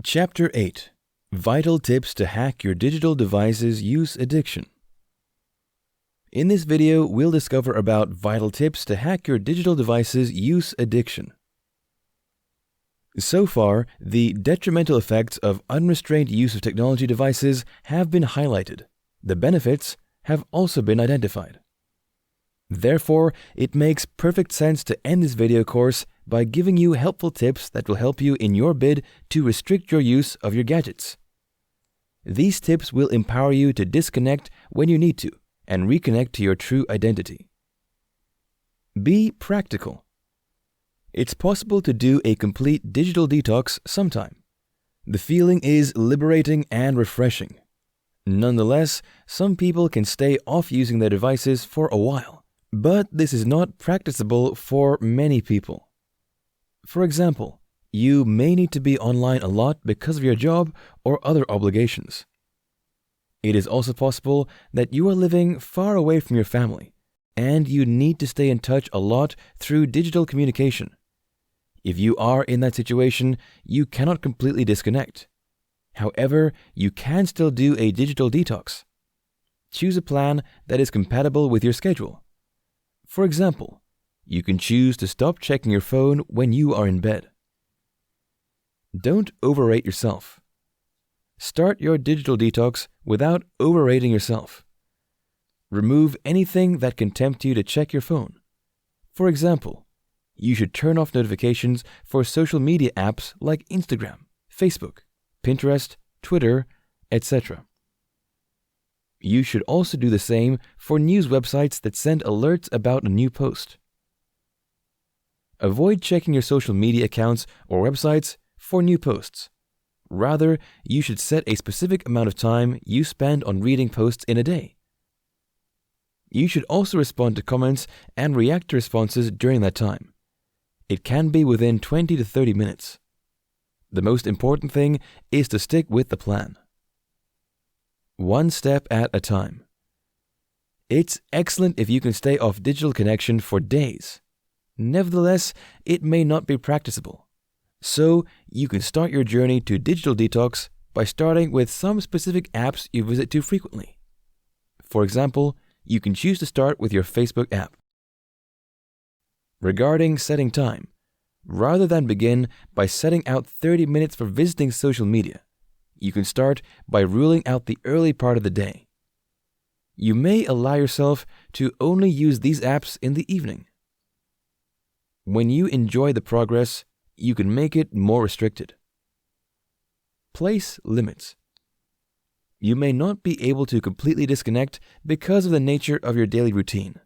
Chapter 8: Vital Tips to Hack Your Digital Devices Use Addiction. In this video, we'll discover about vital tips to hack your digital devices use addiction. So far, the detrimental effects of unrestrained use of technology devices have been highlighted. The benefits have also been identified. Therefore, it makes perfect sense to end this video course by giving you helpful tips that will help you in your bid to restrict your use of your gadgets. These tips will empower you to disconnect when you need to and reconnect to your true identity. Be practical. It's possible to do a complete digital detox sometime. The feeling is liberating and refreshing. Nonetheless, some people can stay off using their devices for a while, but this is not practicable for many people. For example, you may need to be online a lot because of your job or other obligations. It is also possible that you are living far away from your family, and you need to stay in touch a lot through digital communication. If you are in that situation, you cannot completely disconnect. However, you can still do a digital detox. Choose a plan that is compatible with your schedule. For example, you can choose to stop checking your phone when you are in bed. Don't overrate yourself. Start your digital detox without overrating yourself. Remove anything that can tempt you to check your phone. For example, you should turn off notifications for social media apps like Instagram, Facebook, Pinterest, Twitter, etc. You should also do the same for news websites that send alerts about a new post. Avoid checking your social media accounts or websites for new posts. Rather, you should set a specific amount of time you spend on reading posts in a day. You should also respond to comments and react to responses during that time. It can be within 20 to 30 minutes. The most important thing is to stick with the plan. One step at a time. It's excellent if you can stay off digital connection for days. Nevertheless, it may not be practicable. So, you can start your journey to digital detox by starting with some specific apps you visit too frequently. For example, you can choose to start with your Facebook app. Regarding setting time, rather than begin by setting out 30 minutes for visiting social media, you can start by ruling out the early part of the day. You may allow yourself to only use these apps in the evening. When you enjoy the progress, you can make it more restricted. Place limits. You may not be able to completely disconnect because of the nature of your daily routine.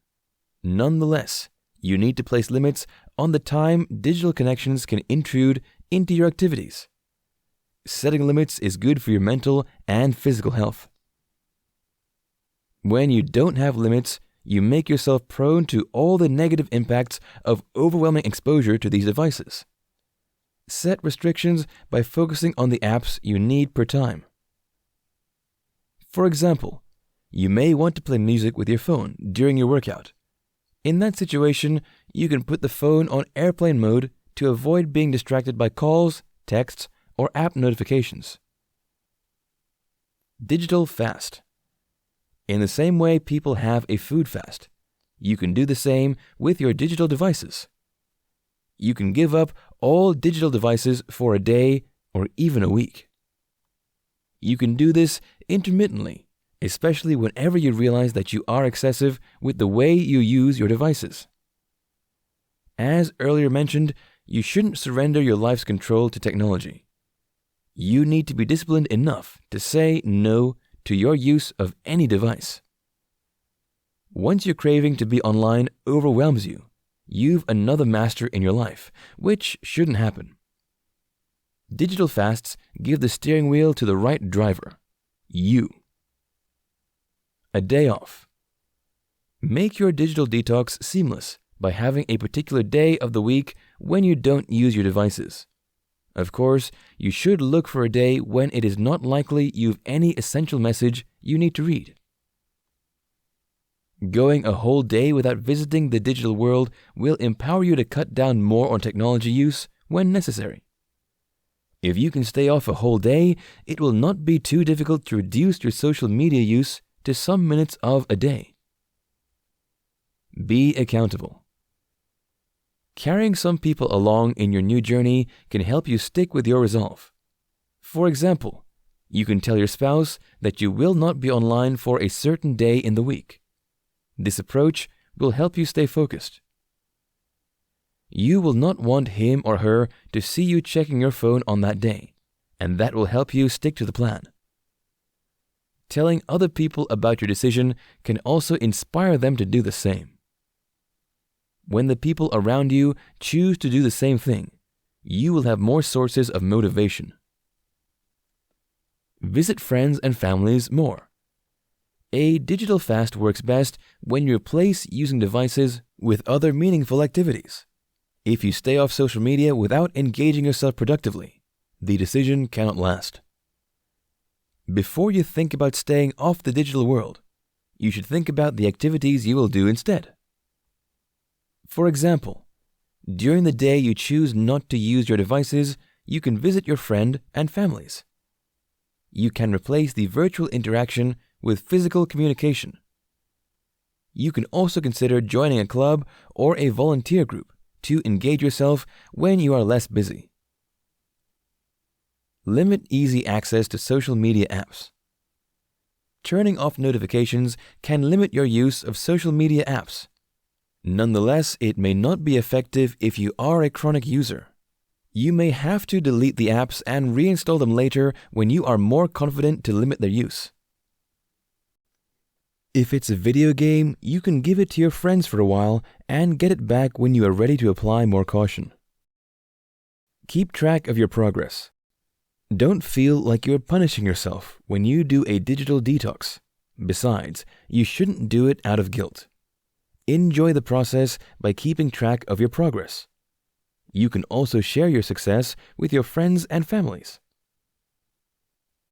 Nonetheless, you need to place limits on the time digital connections can intrude into your activities. Setting limits is good for your mental and physical health. When you don't have limits, you make yourself prone to all the negative impacts of overwhelming exposure to these devices. Set restrictions by focusing on the apps you need per time. For example, you may want to play music with your phone during your workout. In that situation, you can put the phone on airplane mode to avoid being distracted by calls, texts, or app notifications. Digital fast. In the same way people have a food fast, you can do the same with your digital devices. You can give up all digital devices for a day or even a week. You can do this intermittently, especially whenever you realize that you are excessive with the way you use your devices. As earlier mentioned, you shouldn't surrender your life's control to technology. You need to be disciplined enough to say no to your use of any device. Once your craving to be online overwhelms you, you've another master in your life, which shouldn't happen. Digital fasts give the steering wheel to the right driver, you. A day off. Make your digital detox seamless by having a particular day of the week when you don't use your devices. Of course, you should look for a day when it is not likely you've any essential message you need to read. Going a whole day without visiting the digital world will empower you to cut down more on technology use when necessary. If you can stay off a whole day, it will not be too difficult to reduce your social media use to some minutes of a day. Be accountable. Carrying some people along in your new journey can help you stick with your resolve. For example, you can tell your spouse that you will not be online for a certain day in the week. This approach will help you stay focused. You will not want him or her to see you checking your phone on that day, and that will help you stick to the plan. Telling other people about your decision can also inspire them to do the same. When the people around you choose to do the same thing, you will have more sources of motivation. Visit friends and families more. A digital fast works best when you replace using devices with other meaningful activities. If you stay off social media without engaging yourself productively, the decision cannot last. Before you think about staying off the digital world, you should think about the activities you will do instead. For example, during the day you choose not to use your devices, you can visit your friend and families. You can replace the virtual interaction with physical communication. You can also consider joining a club or a volunteer group to engage yourself when you are less busy. Limit easy access to social media apps. Turning off notifications can limit your use of social media apps. Nonetheless, it may not be effective if you are a chronic user. You may have to delete the apps and reinstall them later when you are more confident to limit their use. If it's a video game, you can give it to your friends for a while and get it back when you are ready to apply more caution. Keep track of your progress. Don't feel like you're punishing yourself when you do a digital detox. Besides, you shouldn't do it out of guilt. Enjoy the process by keeping track of your progress. You can also share your success with your friends and families.